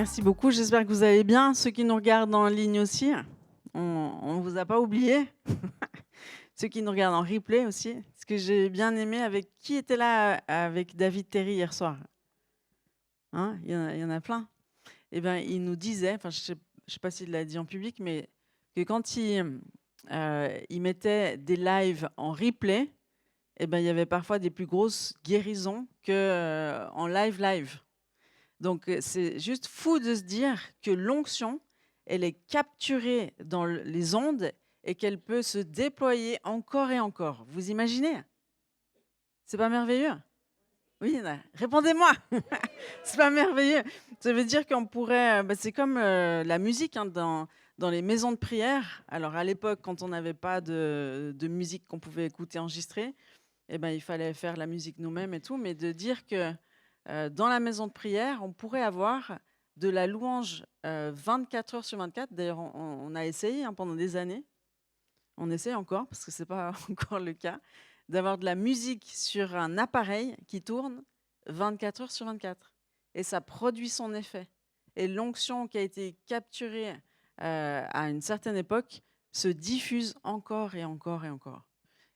Merci beaucoup, j'espère que vous allez bien. Ceux qui nous regardent en ligne aussi, on ne vous a pas oublié. Ceux qui nous regardent en replay aussi. Ce que j'ai bien aimé avec qui était là avec David Terry hier soir? Hein, il y en a plein. Eh bien, il nous disait, enfin, je sais pas s'il l'a dit en public, mais que quand il mettait des lives en replay, eh ben, il y avait parfois des plus grosses guérisons qu'en live. Donc, c'est juste fou de se dire que l'onction, elle est capturée dans les ondes et qu'elle peut se déployer encore et encore. Vous imaginez? C'est pas merveilleux? Oui, répondez-moi! C'est pas merveilleux? Ça veut dire qu'on pourrait, bah, c'est comme la musique, hein, dans les maisons de prière. Alors, à l'époque, quand on n'avait pas de musique qu'on pouvait écouter enregistrée, eh ben, il fallait faire la musique nous-mêmes et tout, mais de dire que dans la maison de prière, on pourrait avoir de la louange 24 heures sur 24. D'ailleurs, on a essayé, hein, pendant des années. On essaie encore, parce que ce n'est pas encore le cas, d'avoir de la musique sur un appareil qui tourne 24 heures sur 24. Et ça produit son effet. Et l'onction qui a été capturée à une certaine époque se diffuse encore et encore et encore.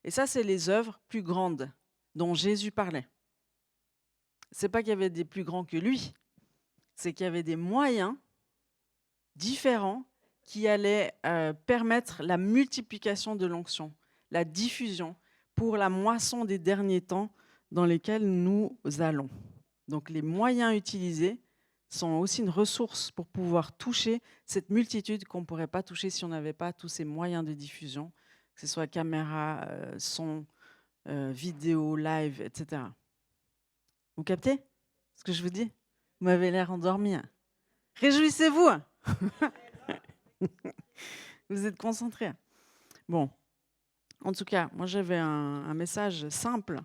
Et ça, c'est les œuvres plus grandes dont Jésus parlait. C'est pas qu'il y avait des plus grands que lui, c'est qu'il y avait des moyens différents qui allaient permettre la multiplication de l'onction, la diffusion pour la moisson des derniers temps dans lesquels nous allons. Donc les moyens utilisés sont aussi une ressource pour pouvoir toucher cette multitude qu'on ne pourrait pas toucher si on n'avait pas tous ces moyens de diffusion, que ce soit caméra, son, vidéo, live, etc. Vous captez ce que je vous dis? Vous m'avez l'air endormi, hein. Réjouissez-vous! Vous êtes concentrés. Bon, en tout cas, moi j'avais un message simple,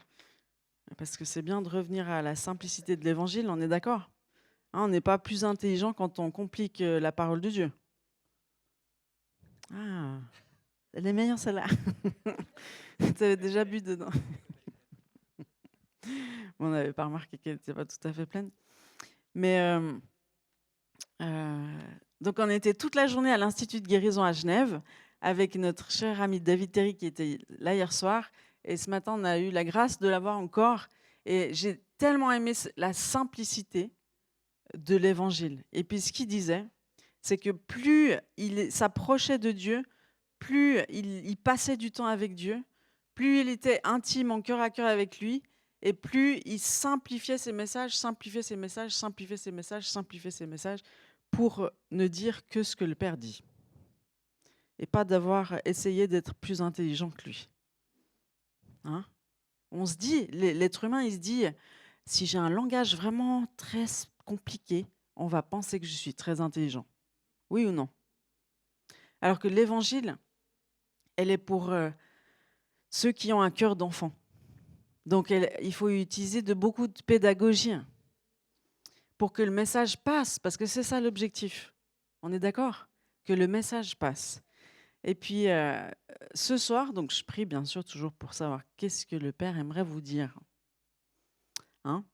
parce que c'est bien de revenir à la simplicité de l'évangile, on est d'accord? Hein, on n'est pas plus intelligent quand on complique la parole de Dieu. Ah, elle est meilleure celle-là. Tu avais déjà bu dedans. Bon, on n'avait pas remarqué qu'elle n'était pas tout à fait pleine. Mais donc on était toute la journée à l'Institut de guérison à Genève avec notre cher ami David Terry qui était là hier soir. Et ce matin, on a eu la grâce de l'avoir encore. Et j'ai tellement aimé la simplicité de l'évangile. Et puis ce qu'il disait, c'est que plus il s'approchait de Dieu, plus il passait du temps avec Dieu, plus il était intime en cœur à cœur avec lui, et plus il simplifiait ses messages, simplifiait ses messages, simplifiait ses messages, simplifiait ses messages, pour ne dire que ce que le Père dit. Et pas d'avoir essayé d'être plus intelligent que lui. Hein? On se dit, l'être humain, il se dit, si j'ai un langage vraiment très compliqué, on va penser que je suis très intelligent. Oui ou non? Alors que l'évangile, elle est pour ceux qui ont un cœur d'enfant. Donc il faut utiliser beaucoup de pédagogie pour que le message passe, parce que c'est ça l'objectif. On est d'accord? Que le message passe. Et puis ce soir, donc je prie bien sûr toujours pour savoir qu'est-ce que le Père aimerait vous dire. Hein?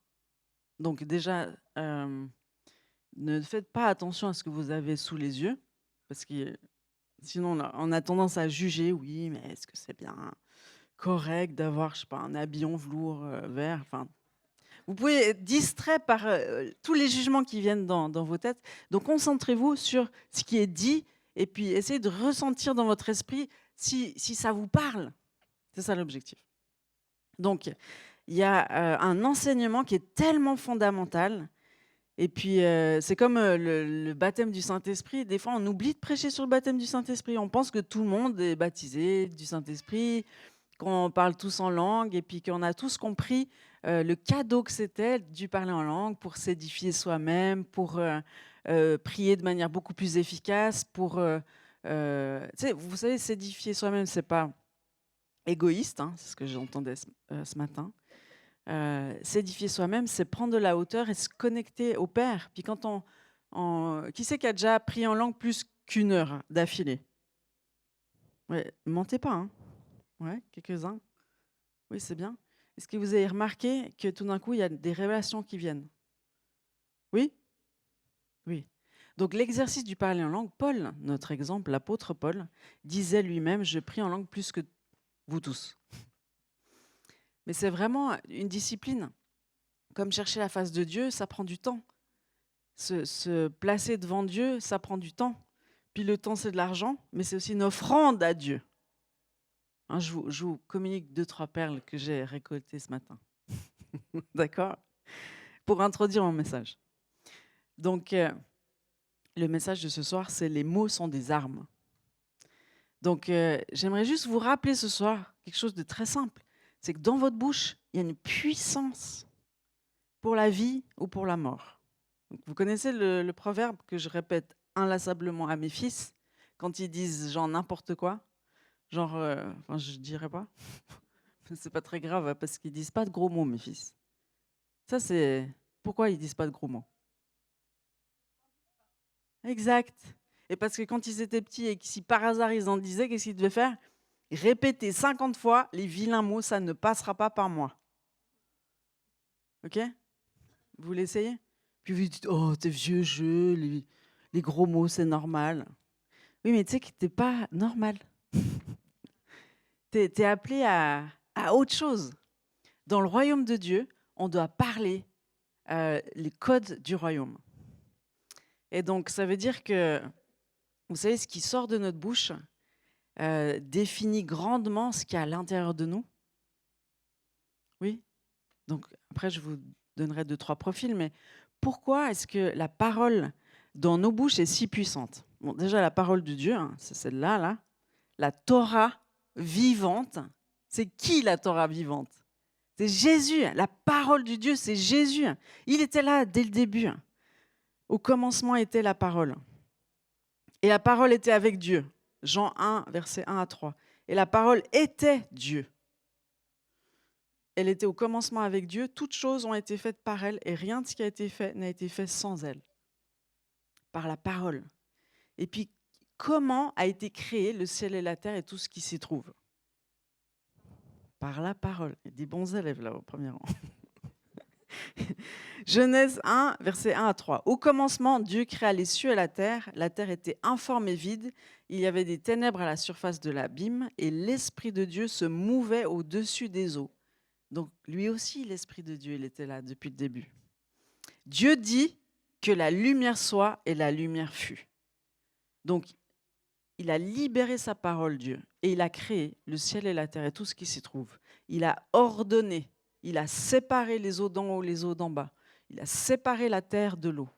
Donc déjà, ne faites pas attention à ce que vous avez sous les yeux, parce que sinon on a tendance à juger, oui, mais est-ce que c'est bien correct d'avoir, je sais pas, un habit en velours vert, enfin, vous pouvez être distrait par tous les jugements qui viennent dans vos têtes. Donc concentrez-vous sur ce qui est dit et puis essayez de ressentir dans votre esprit si ça vous parle. C'est ça l'objectif. Donc il y a un enseignement qui est tellement fondamental. Et puis c'est comme le baptême du Saint-Esprit. Des fois, on oublie de prêcher sur le baptême du Saint-Esprit. On pense que tout le monde est baptisé du Saint-Esprit, qu'on parle tous en langue et puis qu'on a tous compris le cadeau que c'était du parler en langue pour s'édifier soi-même, pour prier de manière beaucoup plus efficace, pour vous savez, s'édifier soi-même, c'est pas égoïste, hein, c'est ce que j'entendais ce matin. S'édifier soi-même, c'est prendre de la hauteur et se connecter au Père. Puis quand qui c'est qui a déjà prié en langue plus qu'une heure d'affilée? Ouais, mentez pas, hein. Ouais, quelques-uns. Oui, c'est bien. Est-ce que vous avez remarqué que tout d'un coup, il y a des révélations qui viennent? Oui? Oui. Donc l'exercice du parler en langue, Paul, notre exemple, l'apôtre Paul, disait lui-même, je prie en langue plus que vous tous. Mais c'est vraiment une discipline. Comme chercher la face de Dieu, ça prend du temps. Se placer devant Dieu, ça prend du temps. Puis le temps, c'est de l'argent, mais c'est aussi une offrande à Dieu. Hein, je vous communique 2-3 perles que j'ai récoltées ce matin. D'accord? Pour introduire mon message. Donc, le message de ce soir, c'est les mots sont des armes. Donc, j'aimerais juste vous rappeler ce soir quelque chose de très simple. C'est que dans votre bouche, il y a une puissance pour la vie ou pour la mort. Donc, vous connaissez le proverbe que je répète inlassablement à mes fils quand ils disent genre n'importe quoi. Genre, enfin, je dirais pas. C'est pas très grave parce qu'ils disent pas de gros mots, mes fils. Ça, c'est pourquoi ils disent pas de gros mots. Exact. Et parce que quand ils étaient petits et que si par hasard ils en disaient, qu'est-ce qu'ils devaient faire? Répéter 50 fois les vilains mots, ça ne passera pas par moi. Ok? Vous l'essayez? Puis vous dites, oh, t'es vieux jeu, les gros mots, c'est normal. Oui, mais tu sais que t'es pas normal. T'es appelé à autre chose. Dans le royaume de Dieu, on doit parler les codes du royaume. Et donc, ça veut dire que, vous savez, ce qui sort de notre bouche définit grandement ce qu'il y a à l'intérieur de nous. Oui? Donc, après, je vous donnerai 2-3 profils, mais pourquoi est-ce que la parole dans nos bouches est si puissante? Bon, déjà, la parole de Dieu, hein, c'est celle-là, là. La Torah vivante. C'est qui la Torah vivante? C'est Jésus. La parole de Dieu, c'est Jésus. Il était là dès le début. Au commencement était la parole. Et la parole était avec Dieu. Jean 1, versets 1 à 3. Et la parole était Dieu. Elle était au commencement avec Dieu. Toutes choses ont été faites par elle et rien de ce qui a été fait n'a été fait sans elle. Par la parole. Et puis, comment a été créé le ciel et la terre et tout ce qui s'y trouve? Par la parole. Il y a des bons élèves là au premier rang. Genèse 1, versets 1 à 3. Au commencement, Dieu créa les cieux et la terre. La terre était informe et vide. Il y avait des ténèbres à la surface de l'abîme et l'Esprit de Dieu se mouvait au-dessus des eaux. Donc lui aussi, l'Esprit de Dieu, il était là depuis le début. Dieu dit que la lumière soit et la lumière fut. Donc il a libéré sa parole, Dieu, et il a créé le ciel et la terre et tout ce qui s'y trouve. Il a ordonné, il a séparé les eaux d'en haut, les eaux d'en bas. Il a séparé la terre de l'eau.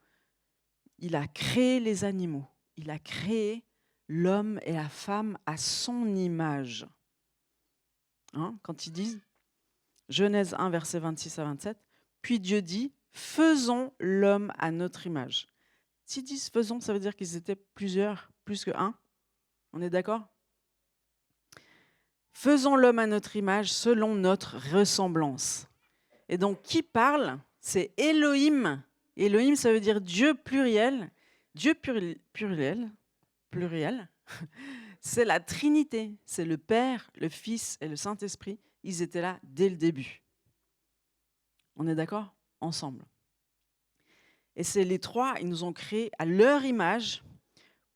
Il a créé les animaux. Il a créé l'homme et la femme à son image. Hein, quand ils disent, Genèse 1, versets 26 à 27, puis Dieu dit, faisons l'homme à notre image. S'ils disent faisons, ça veut dire qu'ils étaient plusieurs, plus que un. On est d'accord? Faisons l'homme à notre image selon notre ressemblance. Et donc, qui parle? C'est Elohim. Elohim, ça veut dire Dieu pluriel. Dieu pluriel, c'est la Trinité. C'est le Père, le Fils et le Saint-Esprit. Ils étaient là dès le début. On est d'accord? Ensemble. Et c'est les trois, ils nous ont créés à leur image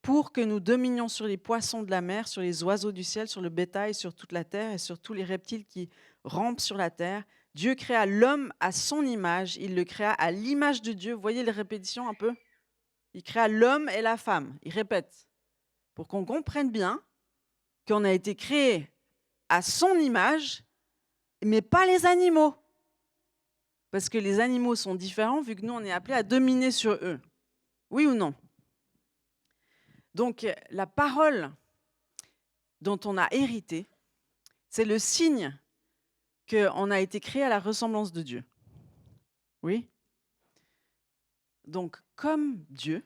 pour que nous dominions sur les poissons de la mer, sur les oiseaux du ciel, sur le bétail, sur toute la terre et sur tous les reptiles qui rampent sur la terre. Dieu créa l'homme à son image, il le créa à l'image de Dieu. Vous voyez les répétitions un peu? Il créa l'homme et la femme. Il répète pour qu'on comprenne bien qu'on a été créé à son image, mais pas les animaux. Parce que les animaux sont différents vu que nous, on est appelés à dominer sur eux. Oui ou non? Donc, la parole dont on a hérité, c'est le signe qu'on a été créé à la ressemblance de Dieu. Oui? Donc, comme Dieu,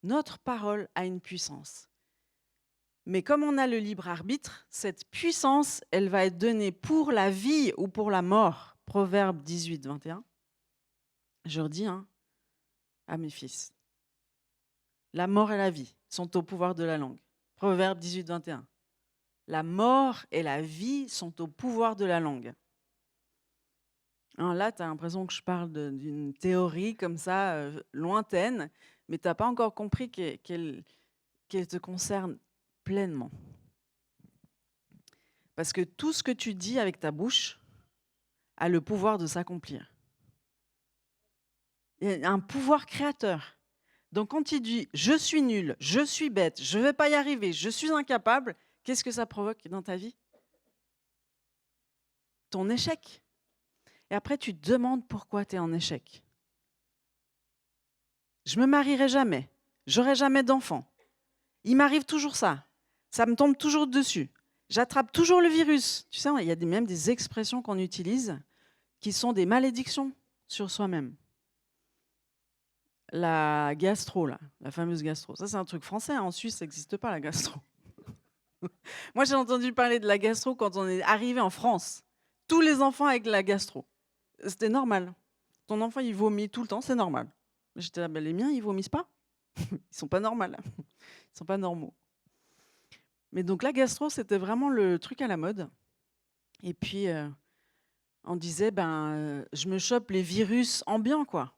notre parole a une puissance. Mais comme on a le libre arbitre, cette puissance, elle va être donnée pour la vie ou pour la mort. Proverbe 18, 21. Je redis à mes fils. La mort et la vie sont au pouvoir de la langue. Proverbe 18, 21. La mort et la vie sont au pouvoir de la langue. Là, tu as l'impression que je parle d'une théorie comme ça, lointaine, mais tu as pas encore compris qu'elle te concerne pleinement. Parce que tout ce que tu dis avec ta bouche a le pouvoir de s'accomplir. Il y a un pouvoir créateur. Donc quand tu dis: «Je suis nul, je suis bête, je ne vais pas y arriver, je suis incapable», qu'est-ce que ça provoque dans ta vie? Ton échec. Et après tu te demandes pourquoi tu es en échec. Je me marierai jamais, j'aurai jamais d'enfant. Il m'arrive toujours ça. Ça me tombe toujours dessus. J'attrape toujours le virus. Tu sais, il y a même des expressions qu'on utilise qui sont des malédictions sur soi-même. La gastro, là, la fameuse gastro. Ça, c'est un truc français. En Suisse, ça n'existe pas, la gastro. Moi, j'ai entendu parler de la gastro quand on est arrivé en France. Tous les enfants avec la gastro. C'était normal. Ton enfant, il vomit tout le temps, c'est normal. J'étais là, ben, les miens, ils vomissent pas. Ils sont pas normaux. Ils sont pas normaux. Mais donc la gastro, c'était vraiment le truc à la mode. Et puis, on disait, je me chope les virus ambiants, quoi.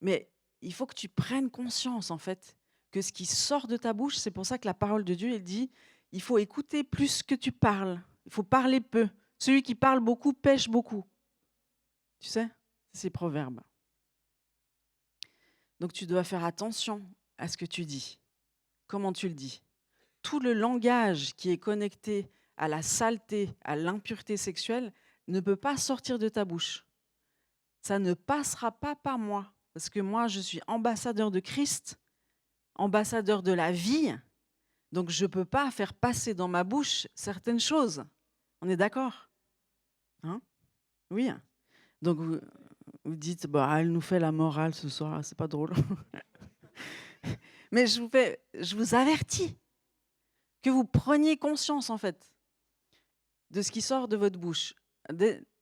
Mais il faut que tu prennes conscience, en fait, que ce qui sort de ta bouche, c'est pour ça que la parole de Dieu, elle dit, il faut écouter plus que tu parles. Il faut parler peu. Celui qui parle beaucoup pêche beaucoup. Tu sais, c'est Proverbes. Donc tu dois faire attention à ce que tu dis. Comment tu le dis? Tout le langage qui est connecté à la saleté, à l'impureté sexuelle, ne peut pas sortir de ta bouche. Ça ne passera pas par moi. Parce que moi, je suis ambassadeur de Christ, ambassadeur de la vie. Donc, je ne peux pas faire passer dans ma bouche certaines choses. On est d'accord? Hein? Oui. Donc, vous dites, elle nous fait la morale ce soir, c'est pas drôle. Mais je vous avertis que vous preniez conscience, en fait, de ce qui sort de votre bouche.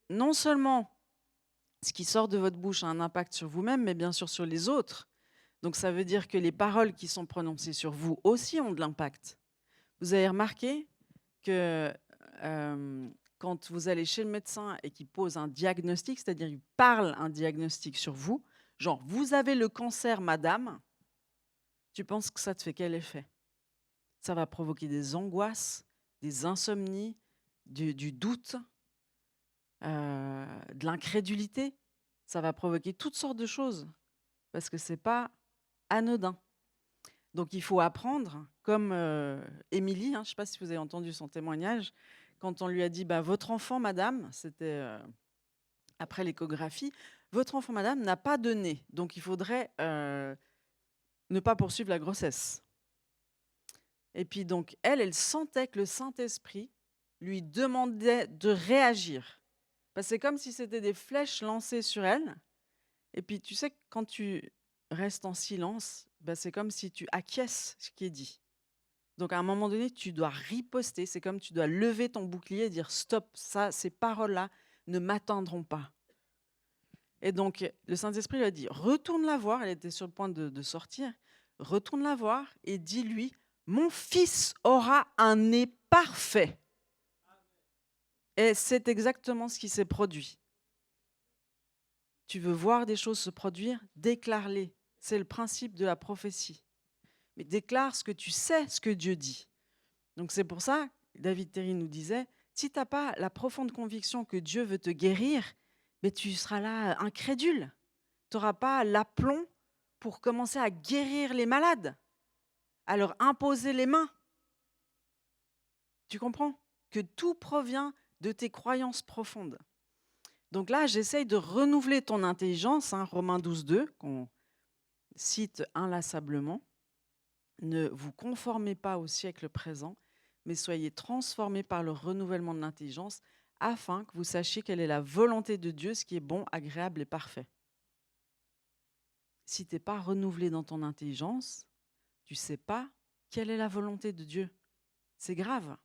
Non seulement ce qui sort de votre bouche a un impact sur vous-même, mais bien sûr sur les autres. Donc ça veut dire que les paroles qui sont prononcées sur vous aussi ont de l'impact. Vous avez remarqué que quand vous allez chez le médecin et qu'il pose un diagnostic, c'est-à-dire qu'il parle un diagnostic sur vous, genre vous avez le cancer, madame, tu penses que ça te fait quel effet? Ça va provoquer des angoisses, des insomnies, du doute, de l'incrédulité. Ça va provoquer toutes sortes de choses parce que c'est pas anodin. Donc il faut apprendre, comme Émilie, je ne sais pas si vous avez entendu son témoignage, quand on lui a dit votre enfant, madame, c'était après l'échographie, votre enfant, madame, n'a pas de nez, donc il faudrait ne pas poursuivre la grossesse. Et puis donc elle sentait que le Saint-Esprit lui demandait de réagir. Parce que c'est comme si c'était des flèches lancées sur elle. Et puis tu sais, quand tu restes en silence, c'est comme si tu acquiesces ce qui est dit. Donc à un moment donné, tu dois riposter. C'est comme tu dois lever ton bouclier et dire stop, ça, ces paroles-là ne m'atteindront pas. Et donc le Saint-Esprit lui a dit retourne la voir. Elle était sur le point de sortir. Retourne la voir et dis-lui mon fils aura un nez parfait. Et c'est exactement ce qui s'est produit. Tu veux voir des choses se produire, déclare-les. C'est le principe de la prophétie. Mais déclare ce que tu sais, ce que Dieu dit. Donc c'est pour ça, David Terry nous disait, si tu n'as pas la profonde conviction que Dieu veut te guérir, mais tu seras là incrédule. Tu n'auras pas l'aplomb pour commencer à guérir les malades, à leur imposer les mains. Tu comprends? Que tout provient de tes croyances profondes. Donc là, j'essaye de renouveler ton intelligence, Romains 12, 2, qu'on cite inlassablement. Ne vous conformez pas au siècle présent, mais soyez transformés par le renouvellement de l'intelligence, afin que vous sachiez quelle est la volonté de Dieu, ce qui est bon, agréable et parfait. Si tu n'es pas renouvelé dans ton intelligence, tu ne sais pas quelle est la volonté de Dieu. C'est grave.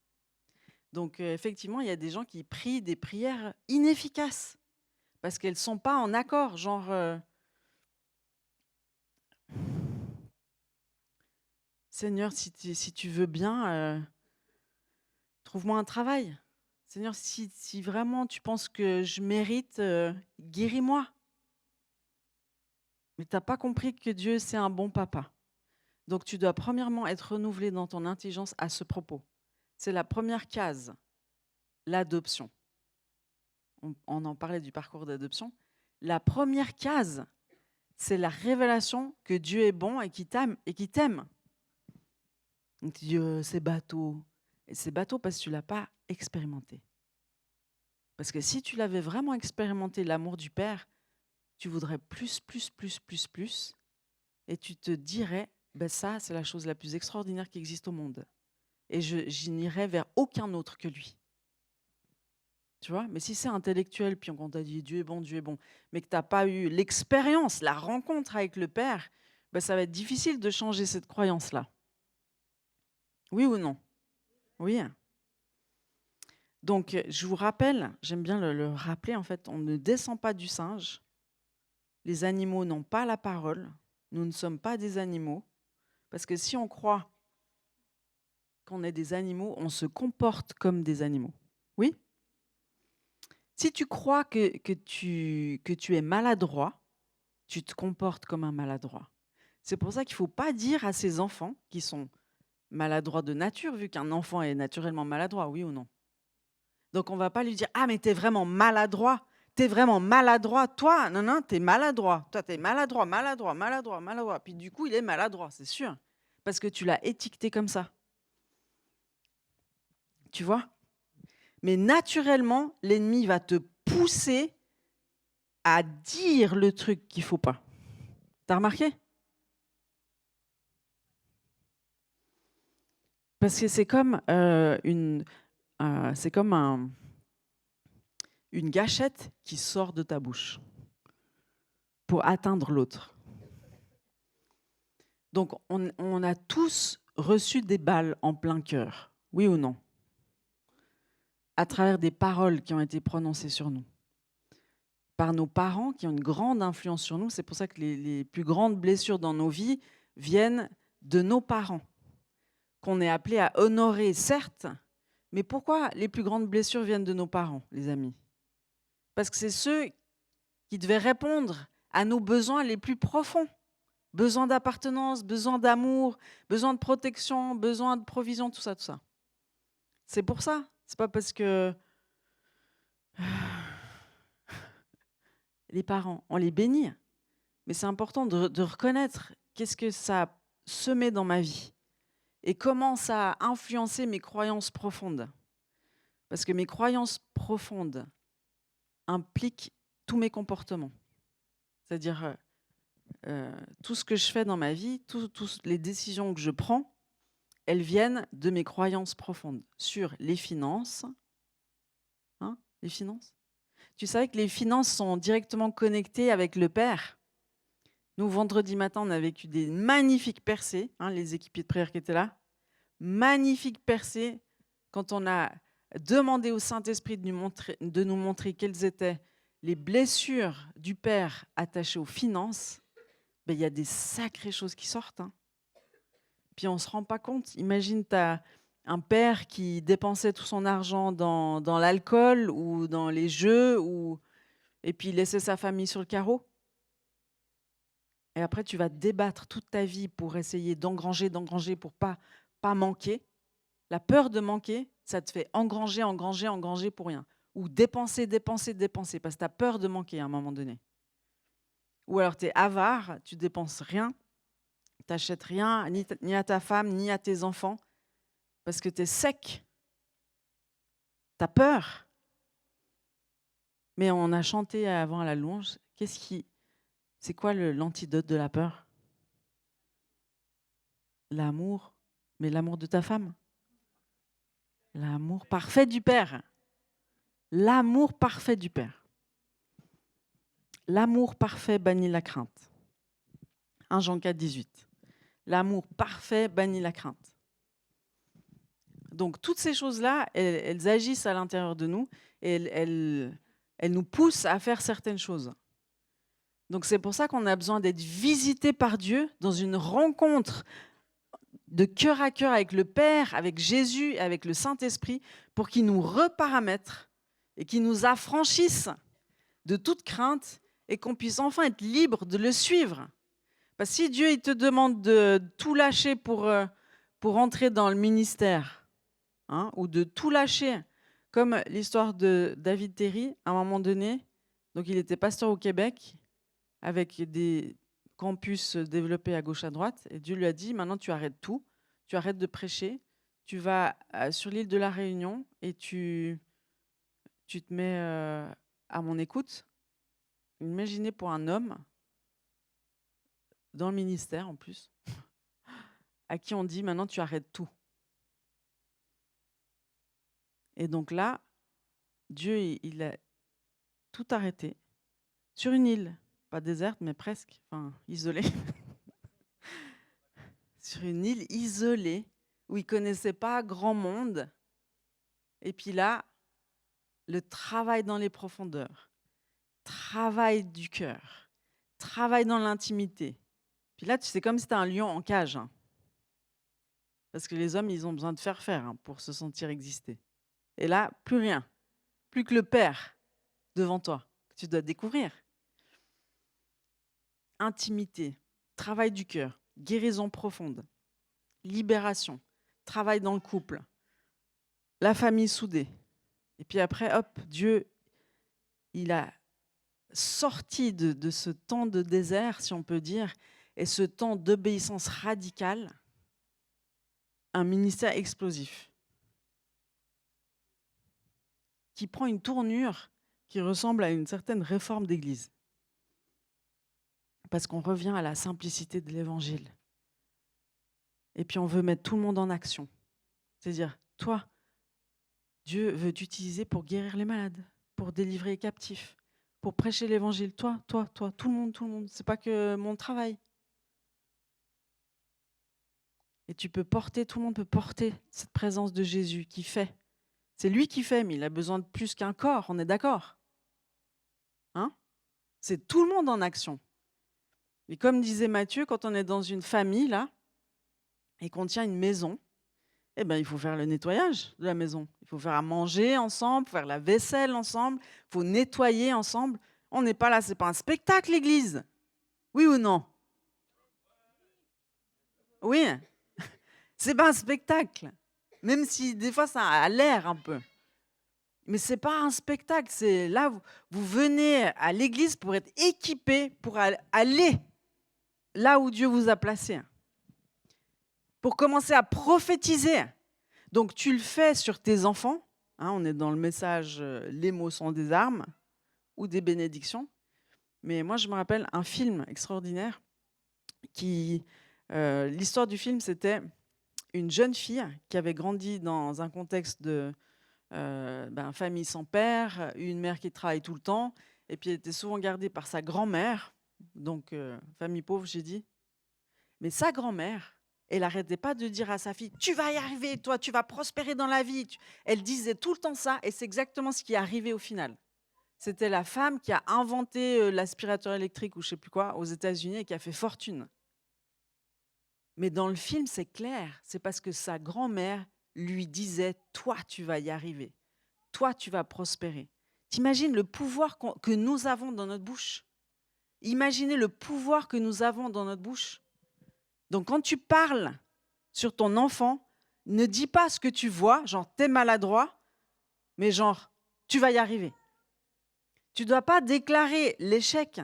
Donc effectivement, il y a des gens qui prient des prières inefficaces parce qu'elles ne sont pas en accord, genre Seigneur, si tu veux bien, trouve-moi un travail. Seigneur, si vraiment tu penses que je mérite, guéris-moi. mais tu n'as pas compris que Dieu, c'est un bon papa. Donc tu dois premièrement être renouvelé dans ton intelligence à ce propos. C'est la première case, l'adoption. On en parlait du parcours d'adoption. La première case, c'est la révélation que Dieu est bon et qu'il t'aime. Donc tu dis, c'est bateau. Et c'est bateau parce que tu ne l'as pas expérimenté. Parce que si tu l'avais vraiment expérimenté, l'amour du Père, tu voudrais plus. Et tu te dirais, ben ça, c'est la chose la plus extraordinaire qui existe au monde. Et je n'irai vers aucun autre que lui. Tu vois? Mais si c'est intellectuel, puis on t'a dit Dieu est bon, mais que tu n'as pas eu l'expérience, la rencontre avec le Père, ben ça va être difficile de changer cette croyance-là. Oui ou non? Oui. Donc, je vous rappelle, j'aime bien le rappeler, en fait, on ne descend pas du singe. Les animaux n'ont pas la parole. Nous ne sommes pas des animaux. Parce que si on croit qu'on est des animaux, on se comporte comme des animaux. Oui? Si tu crois que tu es maladroit, tu te comportes comme un maladroit. C'est pour ça qu'il ne faut pas dire à ces enfants qui sont maladroits de nature, vu qu'un enfant est naturellement maladroit, oui ou non? Donc on ne va pas lui dire: «Ah mais tu es vraiment maladroit, toi, non, tu es maladroit, toi tu es maladroit». Puis du coup, il est maladroit, c'est sûr, parce que tu l'as étiqueté comme ça. Tu vois? Mais naturellement, l'ennemi va te pousser à dire le truc qu'il faut pas. Tu as remarqué? Parce que c'est comme, c'est comme une gâchette qui sort de ta bouche pour atteindre l'autre. Donc on a tous reçu des balles en plein cœur, oui ou non? À travers des paroles qui ont été prononcées sur nous. Par nos parents qui ont une grande influence sur nous. C'est pour ça que les plus grandes blessures dans nos vies viennent de nos parents, qu'on est appelé à honorer, certes, mais pourquoi les plus grandes blessures viennent de nos parents, les amis? Parce que c'est ceux qui devaient répondre à nos besoins les plus profonds. Besoin d'appartenance, besoin d'amour, besoin de protection, besoin de provision, tout ça, tout ça. C'est pour ça. C'est pas parce que les parents, on les bénit, mais c'est important de reconnaître qu'est-ce que ça a semé dans ma vie et comment ça a influencé mes croyances profondes. Parce que mes croyances profondes impliquent tous mes comportements. C'est-à-dire tout ce que je fais dans ma vie, toutes les décisions que je prends, elles viennent de mes croyances profondes sur les finances. Hein, les finances? Tu savais que les finances sont directement connectées avec le Père? Nous, vendredi matin, on a vécu des magnifiques percées, hein, les équipiers de prière qui étaient là. Magnifiques percées quand on a demandé au Saint-Esprit de nous montrer quelles étaient les blessures du Père attachées aux finances. Ben, il y a des sacrées choses qui sortent. Hein. Puis on ne se rend pas compte. Imagine, tu as un père qui dépensait tout son argent dans l'alcool ou dans les jeux, et puis il laissait sa famille sur le carreau. Et après, tu vas te débattre toute ta vie pour essayer d'engranger pour pas manquer. La peur de manquer, ça te fait engranger pour rien. Ou dépenser, parce que tu as peur de manquer à un moment donné. Ou alors tu es avare, tu dépenses rien, tu n'achètes rien, ni à ta femme, ni à tes enfants, parce que tu es sec. Tu as peur. Mais on a chanté avant à la louange, c'est quoi l'antidote de la peur? L'amour. Mais l'amour de ta femme? L'amour parfait du Père. L'amour parfait du Père. L'amour parfait bannit la crainte. 1 Jean 4, 18. L'amour parfait bannit la crainte. Donc toutes ces choses-là, elles agissent à l'intérieur de nous et elles nous poussent à faire certaines choses. Donc c'est pour ça qu'on a besoin d'être visité par Dieu dans une rencontre de cœur à cœur avec le Père, avec Jésus et avec le Saint-Esprit pour qu'il nous reparamètre et qu'il nous affranchisse de toute crainte et qu'on puisse enfin être libre de le suivre. Parce que si Dieu il te demande de tout lâcher pour entrer dans le ministère, hein, ou de tout lâcher, comme l'histoire de David Terry, à un moment donné, donc il était pasteur au Québec, avec des campus développés à gauche à droite, et Dieu lui a dit, maintenant tu arrêtes tout, tu arrêtes de prêcher, tu vas sur l'île de la Réunion et tu te mets à mon écoute. Imaginez pour un homme, dans le ministère en plus, à qui on dit maintenant tu arrêtes tout. Et donc là, Dieu, il a tout arrêté sur une île, pas déserte, mais presque, enfin isolée, sur une île isolée où il connaissait pas grand monde. Et puis là, le travail dans les profondeurs, travail du cœur, travail dans l'intimité. Puis là, c'est comme si c'était un lion en cage, hein. Parce que les hommes, ils ont besoin de faire hein, pour se sentir exister. Et là, plus rien, plus que le Père devant toi, que tu dois découvrir. Intimité, travail du cœur, guérison profonde, libération, travail dans le couple, la famille soudée. Et puis après, hop, Dieu, il a sorti de ce temps de désert, si on peut dire, et ce temps d'obéissance radicale, un ministère explosif qui prend une tournure qui ressemble à une certaine réforme d'église. Parce qu'on revient à la simplicité de l'évangile. Et puis on veut mettre tout le monde en action. C'est-à-dire, toi, Dieu veut t'utiliser pour guérir les malades, pour délivrer les captifs, pour prêcher l'évangile. Toi, tout le monde. C'est pas que mon travail. Et tout le monde peut porter cette présence de Jésus qui fait. C'est lui qui fait, mais il a besoin de plus qu'un corps, on est d'accord, hein? C'est tout le monde en action. Et comme disait Matthieu, quand on est dans une famille, là, et qu'on tient une maison, eh ben, il faut faire le nettoyage de la maison. Il faut faire à manger ensemble, faire la vaisselle ensemble, il faut nettoyer ensemble. On n'est pas là, c'est pas un spectacle, l'église. Oui ou non? Oui, c'est pas un spectacle. Même si des fois ça a l'air un peu. Mais c'est pas un spectacle, c'est là, vous venez à l'église pour être équipé, pour aller là où Dieu vous a placé, pour commencer à prophétiser. Donc tu le fais sur tes enfants, hein, on est dans le message les mots sont des armes ou des bénédictions. Mais moi je me rappelle un film extraordinaire qui, l'histoire du film c'était une jeune fille qui avait grandi dans un contexte de famille sans père, une mère qui travaille tout le temps, et puis elle était souvent gardée par sa grand-mère, donc famille pauvre, j'ai dit. Mais sa grand-mère, elle n'arrêtait pas de dire à sa fille, tu vas y arriver, toi, tu vas prospérer dans la vie. Elle disait tout le temps ça, et c'est exactement ce qui est arrivé au final. C'était la femme qui a inventé l'aspirateur électrique ou je sais plus quoi aux États-Unis et qui a fait fortune. Mais dans le film, c'est clair, c'est parce que sa grand-mère lui disait, toi, tu vas y arriver. Toi, tu vas prospérer. T'imagines le pouvoir que nous avons dans notre bouche? Imaginez le pouvoir que nous avons dans notre bouche. Donc, quand tu parles sur ton enfant, ne dis pas ce que tu vois, genre, t'es maladroit, mais genre, tu vas y arriver. Tu ne dois pas déclarer l'échec,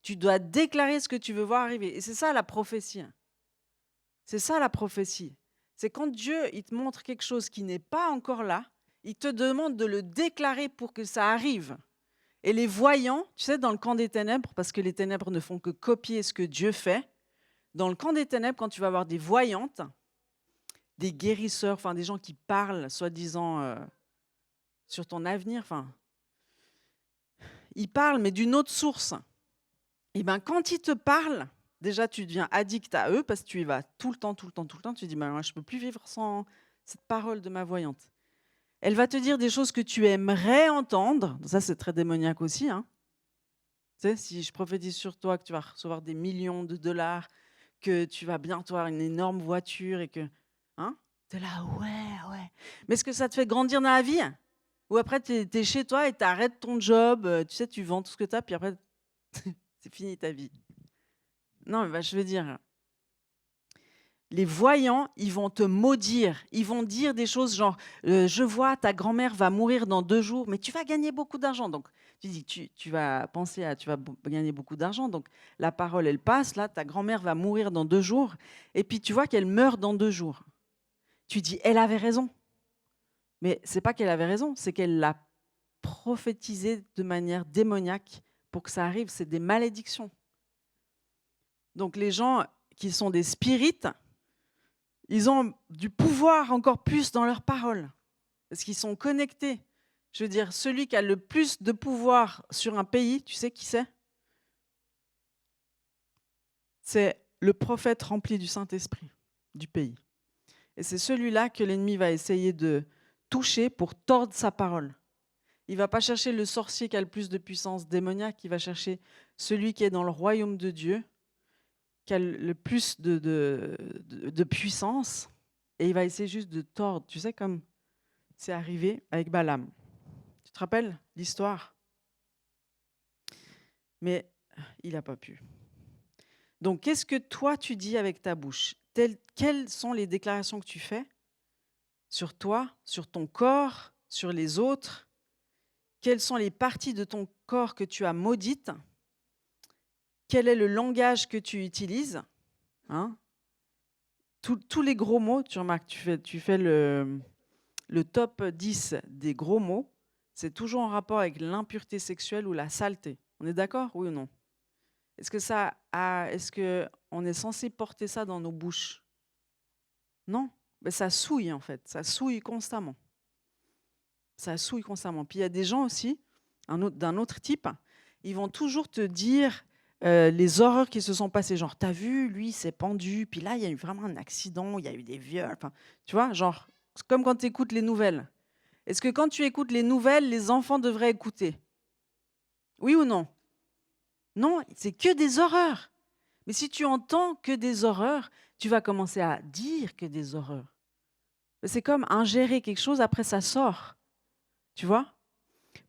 tu dois déclarer ce que tu veux voir arriver. Et c'est ça la prophétie. C'est ça la prophétie. C'est quand Dieu il te montre quelque chose qui n'est pas encore là, il te demande de le déclarer pour que ça arrive. Et les voyants, tu sais, dans le camp des ténèbres, parce que les ténèbres ne font que copier ce que Dieu fait, dans le camp des ténèbres, quand tu vas avoir des voyantes, des guérisseurs, enfin des gens qui parlent, soi-disant, sur ton avenir, enfin, ils parlent, mais d'une autre source. Et bien, quand ils te parlent, déjà, tu deviens addict à eux, parce que tu y vas tout le temps. Tu dis, moi, je ne peux plus vivre sans cette parole de ma voyante. Elle va te dire des choses que tu aimerais entendre. Ça, c'est très démoniaque aussi, hein. Tu sais, si je prophétise sur toi que tu vas recevoir des millions de dollars, que tu vas bientôt avoir une énorme voiture et que... Hein, tu es là, ouais. Mais est-ce que ça te fait grandir dans la vie? Ou après, tu es chez toi et tu arrêtes ton job, tu sais, tu vends tout ce que tu as, puis après, C'est fini ta vie. Non, mais je veux dire, les voyants, ils vont te maudire. Ils vont dire des choses genre, je vois, ta grand-mère va mourir dans 2 jours, mais tu vas gagner beaucoup d'argent. Donc, tu dis, tu vas penser à, tu vas gagner beaucoup d'argent. Donc, la parole, elle passe. Là, ta grand-mère va mourir dans 2 jours. Et puis, tu vois qu'elle meurt dans 2 jours. Tu dis, elle avait raison. Mais c'est pas qu'elle avait raison, c'est qu'elle l'a prophétisé de manière démoniaque pour que ça arrive. C'est des malédictions. Donc, les gens qui sont des spirites, ils ont du pouvoir encore plus dans leurs paroles, parce qu'ils sont connectés. Je veux dire, celui qui a le plus de pouvoir sur un pays, tu sais qui c'est? C'est le prophète rempli du Saint-Esprit du pays. Et c'est celui-là que l'ennemi va essayer de toucher pour tordre sa parole. Il ne va pas chercher le sorcier qui a le plus de puissance démoniaque, il va chercher celui qui est dans le royaume de Dieu, qui a le plus de puissance, et il va essayer juste de tordre. Tu sais, comme c'est arrivé avec Balaam. Tu te rappelles l'histoire? Mais il n'a pas pu. Donc, qu'est-ce que toi, tu dis avec ta bouche? Quelles sont les déclarations que tu fais sur toi, sur ton corps, sur les autres? Quelles sont les parties de ton corps que tu as maudites? Quel est le langage que tu utilises? Hein? Tous les gros mots, tu remarques, tu fais le top 10 des gros mots, c'est toujours en rapport avec l'impureté sexuelle ou la saleté. On est d'accord, oui ou non? Est-ce qu'on est censé porter ça dans nos bouches? Non, mais ça souille en fait, ça souille constamment. Ça souille constamment. Puis il y a des gens aussi, d'un autre type, ils vont toujours te dire les horreurs qui se sont passées. Genre, t'as vu, lui, il s'est pendu, puis là, il y a eu vraiment un accident, il y a eu des viols. Enfin, tu vois, genre, c'est comme quand tu écoutes les nouvelles. Est-ce que quand tu écoutes les nouvelles, les enfants devraient écouter? Oui ou non? Non, c'est que des horreurs. Mais si tu entends que des horreurs, tu vas commencer à dire que des horreurs. C'est comme ingérer quelque chose, après ça sort. Tu vois?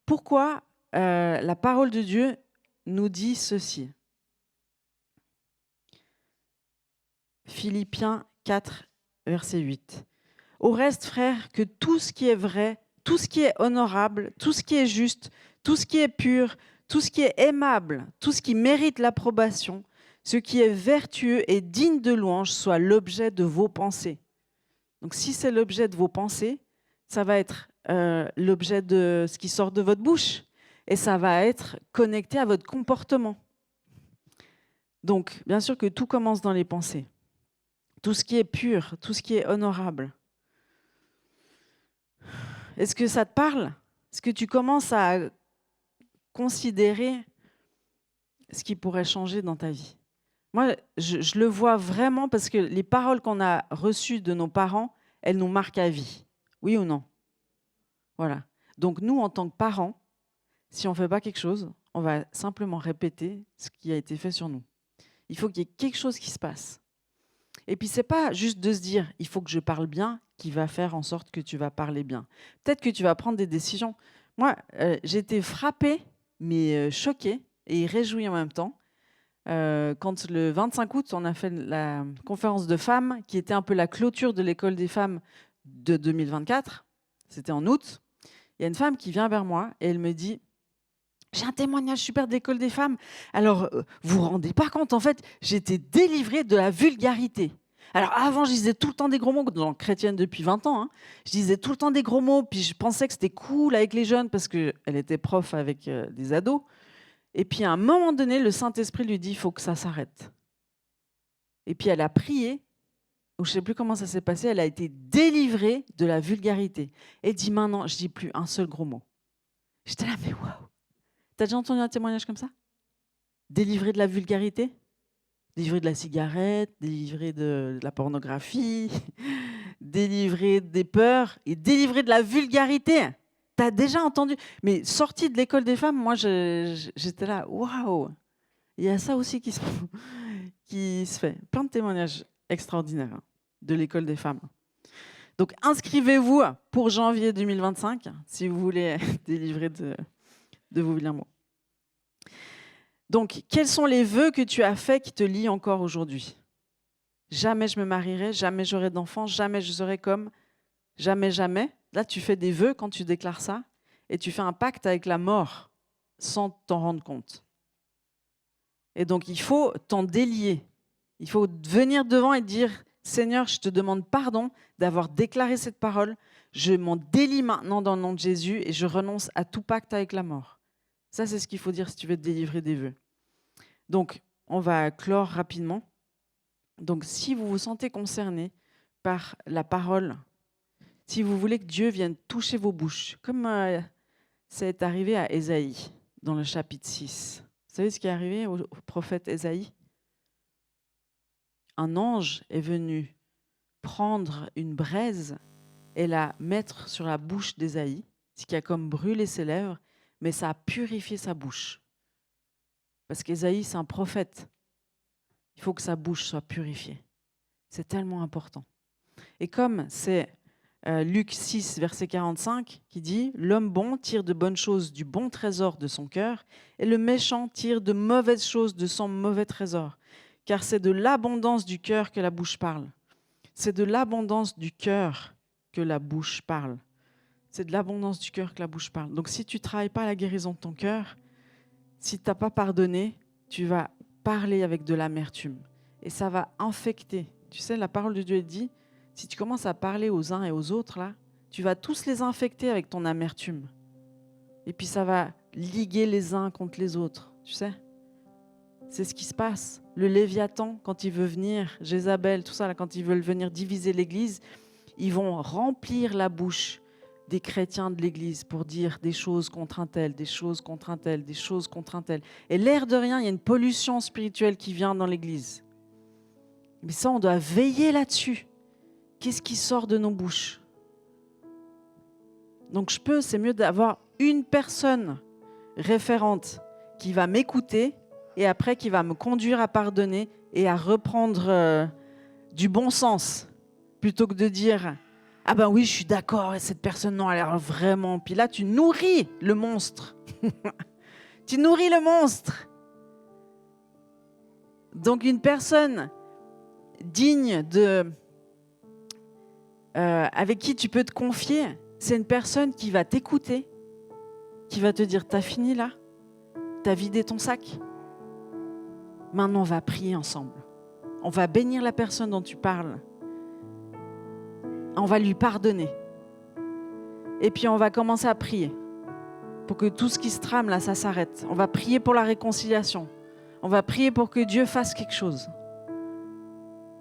Pourquoi la parole de Dieu nous dit ceci? Philippiens 4, verset 8. Au reste, frères, que tout ce qui est vrai, tout ce qui est honorable, tout ce qui est juste, tout ce qui est pur, tout ce qui est aimable, tout ce qui mérite l'approbation, ce qui est vertueux et digne de louange soit l'objet de vos pensées. Donc si c'est l'objet de vos pensées, ça va être l'objet de ce qui sort de votre bouche et ça va être connecté à votre comportement. Donc bien sûr que tout commence dans les pensées. Tout ce qui est pur, tout ce qui est honorable. Est-ce que ça te parle? Est-ce que tu commences à considérer ce qui pourrait changer dans ta vie? Moi, je le vois vraiment parce que les paroles qu'on a reçues de nos parents, elles nous marquent à vie. Oui ou non? Voilà. Donc nous, en tant que parents, si on ne fait pas quelque chose, on va simplement répéter ce qui a été fait sur nous. Il faut qu'il y ait quelque chose qui se passe. Et puis, ce n'est pas juste de se dire « il faut que je parle bien » qui va faire en sorte que tu vas parler bien. Peut-être que tu vas prendre des décisions. Moi, j'ai été frappée, mais choquée et réjouie en même temps. Quand le 25 août, on a fait la conférence de femmes, qui était un peu la clôture de l'école des femmes de 2024. C'était en août. Il y a une femme qui vient vers moi et elle me dit « J'ai un témoignage super de l'école des femmes. Alors, vous vous rendez pas compte, en fait, j'ai été délivrée de la vulgarité. » Alors avant, je disais tout le temps des gros mots, donc chrétienne depuis 20 ans, hein. Je disais tout le temps des gros mots, puis je pensais que c'était cool avec les jeunes parce qu'elle était prof avec des ados. Et puis à un moment donné, le Saint-Esprit lui dit, il faut que ça s'arrête. Et puis elle a prié, ou je ne sais plus comment ça s'est passé, elle a été délivrée de la vulgarité. Et dit maintenant, je ne dis plus un seul gros mot. J'étais là, mais waouh! T'as déjà entendu un témoignage comme ça? Délivrée de la vulgarité? Délivré de la cigarette, délivré de la pornographie, délivré des peurs et délivré de la vulgarité. Tu as déjà entendu? Mais sortie de l'école des femmes, moi, j'étais là, waouh! Il y a ça aussi qui se fait. Plein de témoignages extraordinaires de l'école des femmes. Donc, inscrivez-vous pour janvier 2025 si vous voulez être délivré de vos vilains mots. Donc, quels sont les vœux que tu as faits qui te lient encore aujourd'hui? Jamais je me marierai, jamais j'aurai d'enfants, jamais je serai comme, jamais, jamais. Là, tu fais des vœux quand tu déclares ça et tu fais un pacte avec la mort sans t'en rendre compte. Et donc, il faut t'en délier. Il faut venir devant et dire « Seigneur, je te demande pardon d'avoir déclaré cette parole. Je m'en délie maintenant dans le nom de Jésus et je renonce à tout pacte avec la mort. » Ça, c'est ce qu'il faut dire si tu veux te délivrer des vœux. Donc, on va clore rapidement. Donc, si vous vous sentez concerné par la parole, si vous voulez que Dieu vienne toucher vos bouches, comme c'est arrivé à Ésaïe dans le chapitre 6. Vous savez ce qui est arrivé au prophète Ésaïe? Un ange est venu prendre une braise et la mettre sur la bouche d'Ésaïe, ce qui a comme brûlé ses lèvres, mais ça a purifié sa bouche. Parce qu'Ésaïe, c'est un prophète. Il faut que sa bouche soit purifiée. C'est tellement important. Et comme c'est Luc 6, verset 45, qui dit « L'homme bon tire de bonnes choses du bon trésor de son cœur, et le méchant tire de mauvaises choses de son mauvais trésor. Car c'est de l'abondance du cœur que la bouche parle. » C'est de l'abondance du cœur que la bouche parle. C'est de l'abondance du cœur que la bouche parle. Donc si tu ne travailles pas à la guérison de ton cœur, si tu n'as pas pardonné, tu vas parler avec de l'amertume. Et ça va infecter. Tu sais, la parole de Dieu dit, si tu commences à parler aux uns et aux autres, là, tu vas tous les infecter avec ton amertume. Et puis ça va liguer les uns contre les autres, tu sais. C'est ce qui se passe. Le Léviathan, quand il veut venir, Jézabel, tout ça, là, quand ils veulent venir diviser l'Église, ils vont remplir la bouche des chrétiens de l'Église pour dire des choses contre un tel, des choses contre un tel, des choses contre un tel. Et l'air de rien, il y a une pollution spirituelle qui vient dans l'Église. Mais ça, on doit veiller là-dessus. Qu'est-ce qui sort de nos bouches? Donc c'est mieux d'avoir une personne référente qui va m'écouter et après qui va me conduire à pardonner et à reprendre du bon sens, plutôt que de dire « Ah ben oui, je suis d'accord, et cette personne, non, elle a l'air vraiment... » Puis là, tu nourris le monstre. Tu nourris le monstre. Donc une personne digne avec qui tu peux te confier, c'est une personne qui va t'écouter, qui va te dire « T'as fini là? T'as vidé ton sac? Maintenant, on va prier ensemble. On va bénir la personne dont tu parles. On va lui pardonner. Et puis, on va commencer à prier pour que tout ce qui se trame là, ça s'arrête. On va prier pour la réconciliation. On va prier pour que Dieu fasse quelque chose.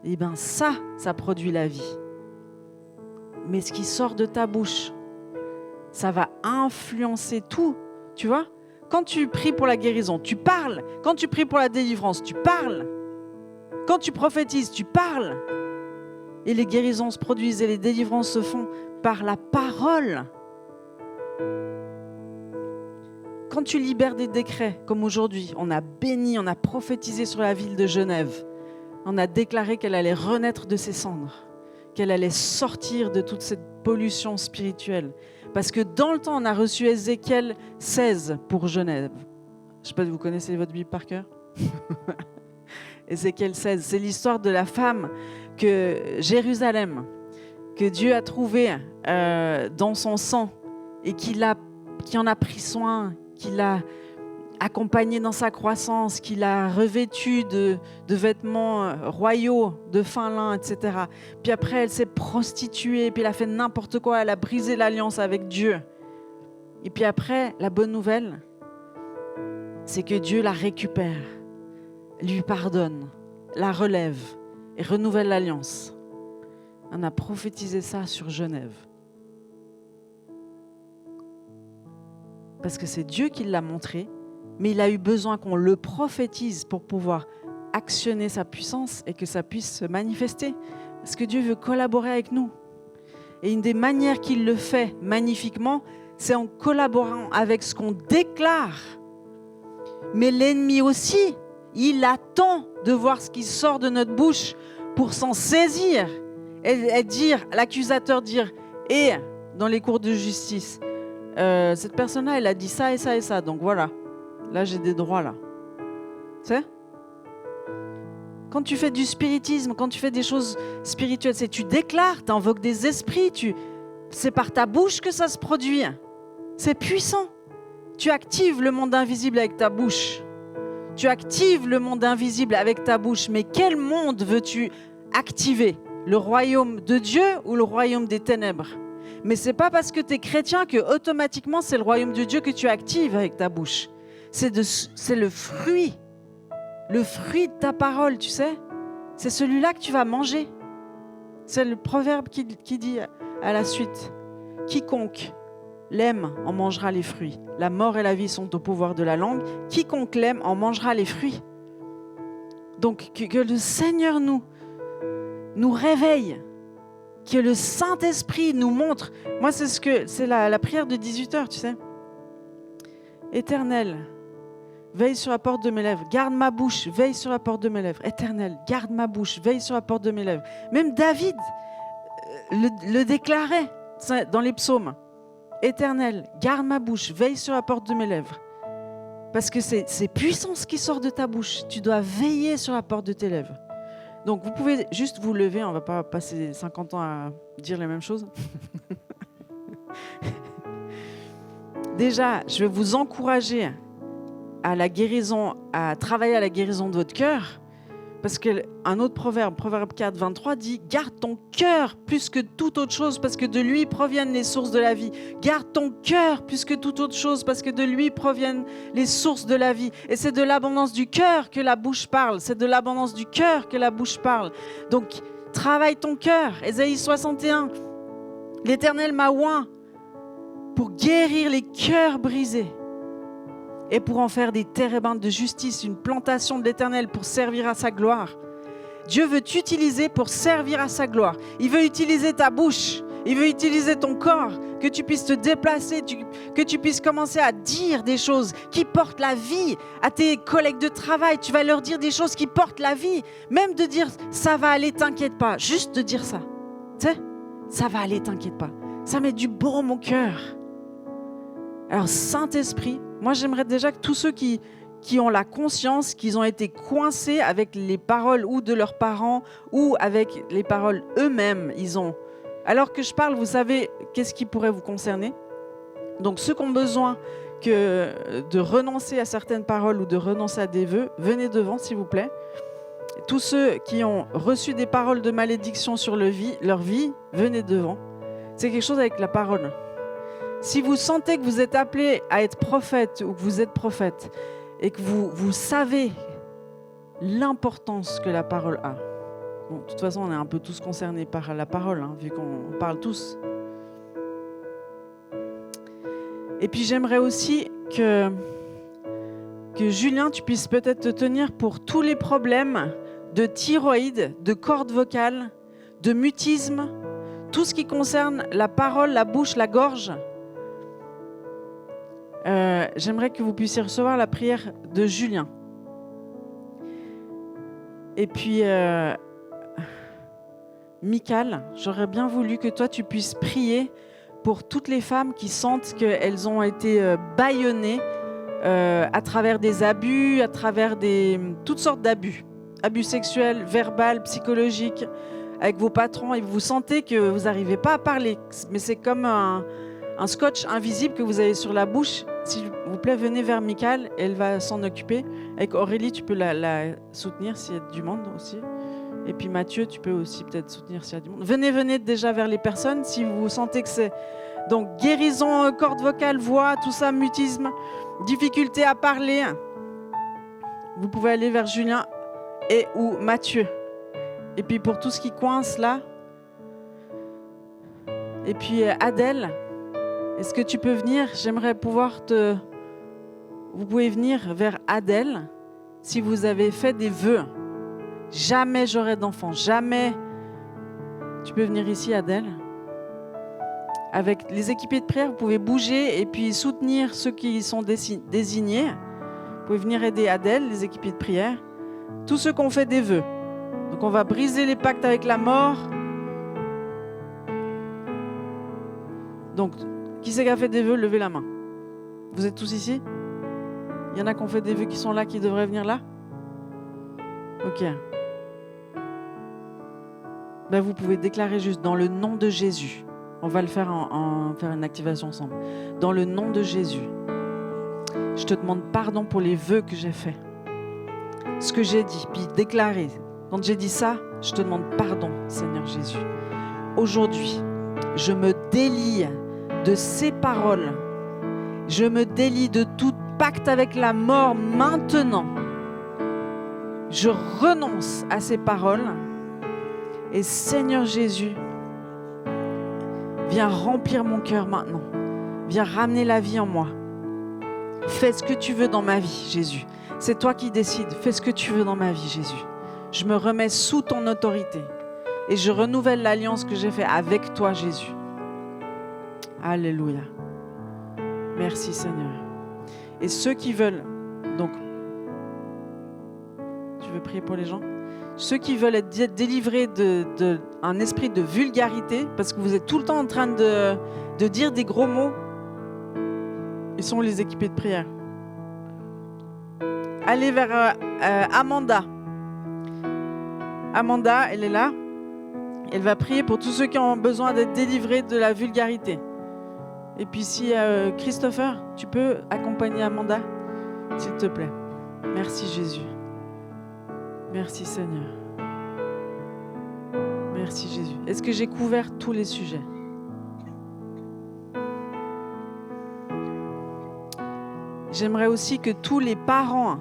Et bien ça produit la vie. Mais ce qui sort de ta bouche, ça va influencer tout. Tu vois? Quand tu pries pour la guérison, tu parles. Quand tu pries pour la délivrance, tu parles. Quand tu prophétises, tu parles. Et les guérisons se produisent et les délivrances se font par la parole. Quand tu libères des décrets, comme aujourd'hui, on a béni, on a prophétisé sur la ville de Genève. On a déclaré qu'elle allait renaître de ses cendres, qu'elle allait sortir de toute cette pollution spirituelle. Parce que dans le temps, on a reçu Ézéchiel 16 pour Genève. Je ne sais pas si vous connaissez votre Bible par cœur. Ézéchiel 16, c'est l'histoire de la femme que Jérusalem, que Dieu a trouvée dans son sang et qui en a pris soin, qui l'a accompagnée dans sa croissance, qui l'a revêtue de vêtements royaux, de fin lin, etc. Puis après, elle s'est prostituée, puis elle a fait n'importe quoi, elle a brisé l'alliance avec Dieu. Et puis après, la bonne nouvelle, c'est que Dieu la récupère, lui pardonne, la relève et renouvelle l'alliance. On a prophétisé ça sur Genève. Parce que c'est Dieu qui l'a montré, mais il a eu besoin qu'on le prophétise pour pouvoir actionner sa puissance et que ça puisse se manifester. Parce que Dieu veut collaborer avec nous. Et une des manières qu'il le fait magnifiquement, c'est en collaborant avec ce qu'on déclare. Mais l'ennemi aussi, il attend de voir ce qui sort de notre bouche pour s'en saisir et dire, l'accusateur dire, et dans les cours de justice, cette personne-là, elle a dit ça et ça et ça, donc voilà, là j'ai des droits là. Tu sais ? Quand tu fais du spiritisme, quand tu fais des choses spirituelles, c'est tu déclares, tu invoques des esprits, c'est par ta bouche que ça se produit. C'est puissant. Tu actives le monde invisible avec ta bouche. Tu actives le monde invisible avec ta bouche. Mais quel monde veux-tu activer ? Le royaume de Dieu ou le royaume des ténèbres ? Mais ce n'est pas parce que tu es chrétien que automatiquement c'est le royaume de Dieu que tu actives avec ta bouche. C'est le fruit de ta parole, tu sais. C'est celui-là que tu vas manger. C'est le proverbe qui dit à la suite, « Quiconque l'aime en mangera les fruits. La mort et la vie sont au pouvoir de la langue. Quiconque l'aime en mangera les fruits. » Donc que le Seigneur nous réveille, que le Saint-Esprit nous montre. Moi, c'est la prière de 18h, tu sais. Éternel, veille sur la porte de mes lèvres. Garde ma bouche, veille sur la porte de mes lèvres. Éternel, garde ma bouche, veille sur la porte de mes lèvres. Même David le déclarait dans les psaumes. Éternel, garde ma bouche, veille sur la porte de mes lèvres. Parce que c'est puissant ce qui sort de ta bouche. Tu dois veiller sur la porte de tes lèvres. Donc, vous pouvez juste vous lever. On ne va pas passer 50 ans à dire les mêmes choses. Déjà, je vais vous encourager à la guérison, à travailler à la guérison de votre cœur. Parce qu'un autre proverbe 4, 23 dit « Garde ton cœur plus que toute autre chose parce que de lui proviennent les sources de la vie. Garde ton cœur plus que toute autre chose parce que de lui proviennent les sources de la vie. » Et c'est de l'abondance du cœur que la bouche parle. C'est de l'abondance du cœur que la bouche parle. Donc, travaille ton cœur. Ésaïe 61. « L'Éternel m'a oint pour guérir les cœurs brisés. » Et pour en faire des térébintes de justice, une plantation de l'Éternel pour servir à sa gloire. Dieu veut t'utiliser pour servir à sa gloire. Il veut utiliser ta bouche, il veut utiliser ton corps, que tu puisses te déplacer, que tu puisses commencer à dire des choses qui portent la vie à tes collègues de travail. Tu vas leur dire des choses qui portent la vie. Même de dire « ça va aller, t'inquiète pas ». Juste de dire ça. Tu sais, ça va aller, t'inquiète pas. Ça met du baume au cœur. Alors, Saint-Esprit, moi, j'aimerais déjà que tous ceux qui ont la conscience qu'ils ont été coincés avec les paroles ou de leurs parents ou avec les paroles eux-mêmes, alors que je parle, vous savez, qu'est-ce qui pourrait vous concerner ? Donc, ceux qui ont besoin de renoncer à certaines paroles ou de renoncer à des vœux, venez devant, s'il vous plaît. Tous ceux qui ont reçu des paroles de malédiction sur leur vie, venez devant. C'est quelque chose avec la parole. Si vous sentez que vous êtes appelé à être prophète ou que vous êtes prophète et que vous savez l'importance que la parole a. Bon, de toute façon, on est un peu tous concernés par la parole, vu qu'on parle tous. Et puis j'aimerais aussi que Julien, tu puisses peut-être te tenir pour tous les problèmes de thyroïde, de cordes vocales, de mutisme, tout ce qui concerne la parole, la bouche, la gorge. J'aimerais que vous puissiez recevoir la prière de Julien. Et puis, Michael, j'aurais bien voulu que toi, tu puisses prier pour toutes les femmes qui sentent qu'elles ont été bâillonnées à travers des abus, à travers toutes sortes d'abus. Abus sexuels, verbal, psychologiques, avec vos patrons. Et vous sentez que vous n'arrivez pas à parler. Mais c'est comme un scotch invisible que vous avez sur la bouche. S'il vous plaît, venez vers Michael, elle va s'en occuper. Avec Aurélie, tu peux la soutenir s'il y a du monde aussi. Et puis Mathieu, tu peux aussi peut-être soutenir s'il y a du monde. Venez déjà vers les personnes si vous sentez que c'est... Donc, guérison, cordes vocales, voix, tout ça, mutisme, difficulté à parler. Vous pouvez aller vers Julien ou Mathieu. Et puis pour tout ce qui coince là. Et puis Adèle. Est-ce que tu peux venir ? J'aimerais pouvoir Vous pouvez venir vers Adèle si vous avez fait des vœux. Jamais j'aurai d'enfant, jamais. Tu peux venir ici, Adèle. Avec les équipiers de prière, vous pouvez bouger et puis soutenir ceux qui sont désignés. Vous pouvez venir aider Adèle, les équipiers de prière. Tous ceux qui ont fait des vœux. Donc on va briser les pactes avec la mort. Donc, qui c'est qui a fait des vœux? Levez la main. Vous êtes tous ici? Il y en a qui ont fait des vœux qui sont là, qui devraient venir là? Ok. Ben, vous pouvez déclarer juste dans le nom de Jésus. On va le faire faire une activation ensemble. Dans le nom de Jésus, je te demande pardon pour les vœux que j'ai faits. Ce que j'ai dit, puis déclarer. Quand j'ai dit ça, je te demande pardon, Seigneur Jésus. Aujourd'hui, je me délie de ces paroles. Je me délie de tout pacte avec la mort maintenant. Je renonce à ces paroles. Et Seigneur Jésus, viens remplir mon cœur maintenant. Viens ramener la vie en moi. Fais ce que tu veux dans ma vie, Jésus. C'est toi qui décides. Fais ce que tu veux dans ma vie, Jésus. Je me remets sous ton autorité. Et je renouvelle l'alliance que j'ai faite avec toi, Jésus. Alléluia. Merci, Seigneur. Et ceux qui veulent, donc, tu veux prier pour les gens? Ceux qui veulent être délivrés d'un esprit de vulgarité, parce que vous êtes tout le temps en train de dire des gros mots, ils sont les équipés de prière. Allez vers Amanda. Amanda, elle est là. Elle va prier pour tous ceux qui ont besoin d'être délivrés de la vulgarité. Et puis si Christopher, tu peux accompagner Amanda, s'il te plaît. Merci Jésus. Merci Seigneur. Merci Jésus. Est-ce que j'ai couvert tous les sujets? J'aimerais aussi que tous les parents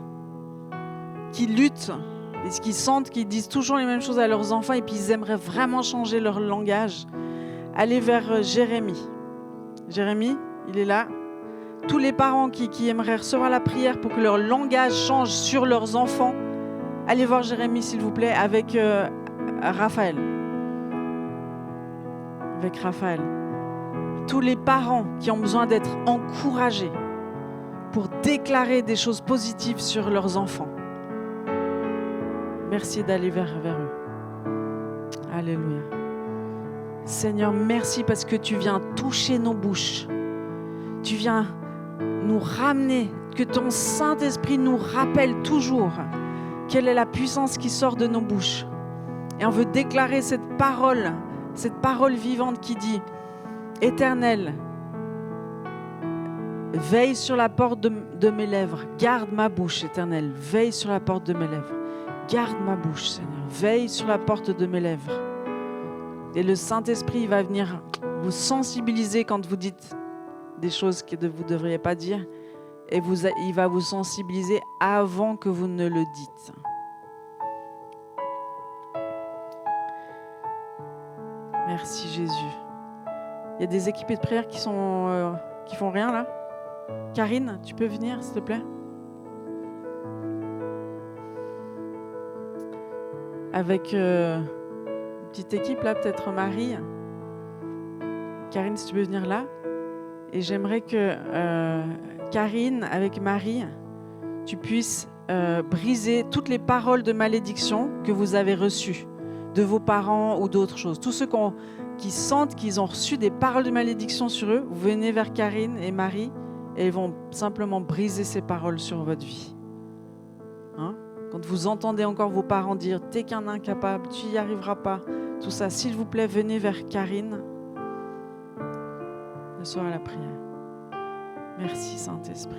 qui luttent et qui sentent qu'ils disent toujours les mêmes choses à leurs enfants et puis ils aimeraient vraiment changer leur langage, allez vers Jérémie. Jérémie, il est là. Tous les parents qui aimeraient recevoir la prière pour que leur langage change sur leurs enfants, allez voir Jérémie, s'il vous plaît, avec Raphaël. Avec Raphaël. Tous les parents qui ont besoin d'être encouragés pour déclarer des choses positives sur leurs enfants. Merci d'aller vers eux. Alléluia. Seigneur, merci parce que tu viens toucher nos bouches. Tu viens nous ramener, que ton Saint-Esprit nous rappelle toujours quelle est la puissance qui sort de nos bouches. Et on veut déclarer cette parole vivante qui dit « Éternel, veille sur la porte de mes lèvres, garde ma bouche, Éternel, veille sur la porte de mes lèvres. Garde ma bouche, Seigneur, veille sur la porte de mes lèvres. » Et le Saint-Esprit va venir vous sensibiliser quand vous dites des choses que vous ne devriez pas dire. Et il va vous sensibiliser avant que vous ne le dites. Merci Jésus. Il y a des équipés de prière qui font rien là. Karine, tu peux venir s'il te plaît? Avec une petite équipe là, peut-être Marie. Karine, si tu peux venir là. Et j'aimerais que Karine, avec Marie, tu puisses briser toutes les paroles de malédiction que vous avez reçues de vos parents ou d'autres choses. Tous ceux qui sentent qu'ils ont reçu des paroles de malédiction sur eux, vous venez vers Karine et Marie et ils vont simplement briser ces paroles sur votre vie. Hein? Quand vous entendez encore vos parents dire « t'es qu'un incapable, tu n'y arriveras pas », tout ça, s'il vous plaît, venez vers Karine. Ce soir à la prière. Merci Saint-Esprit.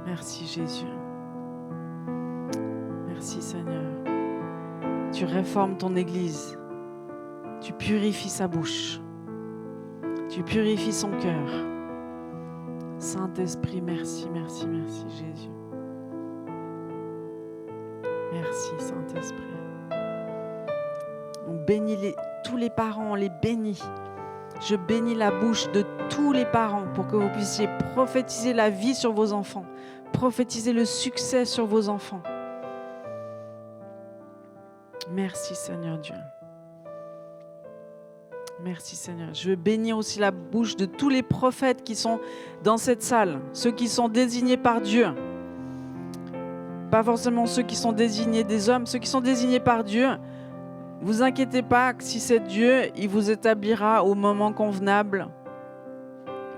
Merci Jésus. Merci Seigneur. Tu réformes ton Église. Tu purifies sa bouche. Tu purifies son cœur. Saint-Esprit, merci, merci, merci Jésus. Merci Saint-Esprit. On bénit tous les parents, on les bénit. Je bénis la bouche de tous les parents pour que vous puissiez prophétiser la vie sur vos enfants, prophétiser le succès sur vos enfants. Merci Seigneur Dieu. Merci Seigneur. Je veux bénir aussi la bouche de tous les prophètes qui sont dans cette salle, ceux qui sont désignés par Dieu. Pas forcément ceux qui sont désignés des hommes, ceux qui sont désignés par Dieu. Vous inquiétez pas, si c'est Dieu, il vous établira au moment convenable.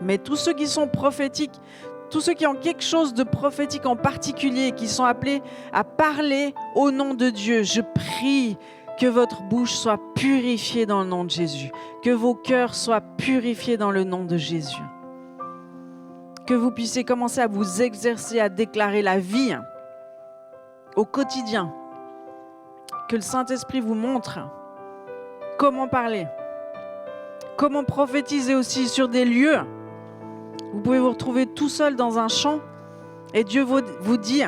Mais tous ceux qui sont prophétiques, tous ceux qui ont quelque chose de prophétique en particulier, qui sont appelés à parler au nom de Dieu, je prie que votre bouche soit purifiée dans le nom de Jésus, que vos cœurs soient purifiés dans le nom de Jésus, que vous puissiez commencer à vous exercer à déclarer la vie au quotidien, que le Saint-Esprit vous montre comment parler, comment prophétiser aussi sur des lieux. Vous pouvez vous retrouver tout seul dans un champ et Dieu vous dit,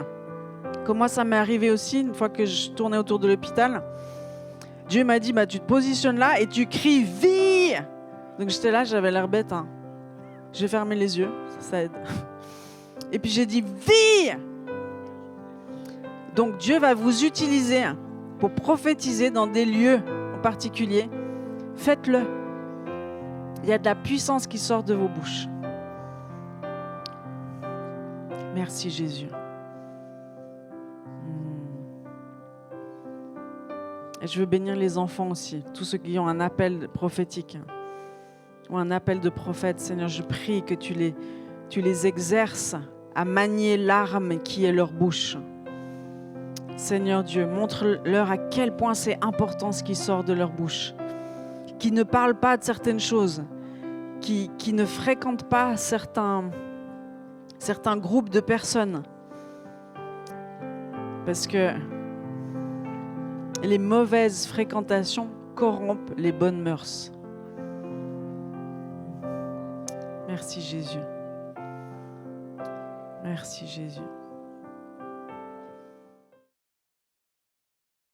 comme moi ça m'est arrivé aussi une fois que je tournais autour de l'hôpital, Dieu m'a dit, tu te positionnes là et tu cries « Vie !» Donc j'étais là, j'avais l'air bête. J'ai fermé les yeux, ça aide. Et puis j'ai dit « Vie !» Donc Dieu va vous utiliser pour prophétiser dans des lieux en particulier. Faites-le. Il y a de la puissance qui sort de vos bouches. Merci Jésus. Et je veux bénir les enfants aussi, tous ceux qui ont un appel prophétique ou un appel de prophète. Seigneur, je prie que tu les exerces à manier l'arme qui est leur bouche. Seigneur Dieu, montre-leur à quel point c'est important ce qui sort de leur bouche, qui ne parlent pas de certaines choses, qui ne fréquentent pas certains groupes de personnes. Parce que les mauvaises fréquentations corrompent les bonnes mœurs. Merci Jésus. Merci Jésus.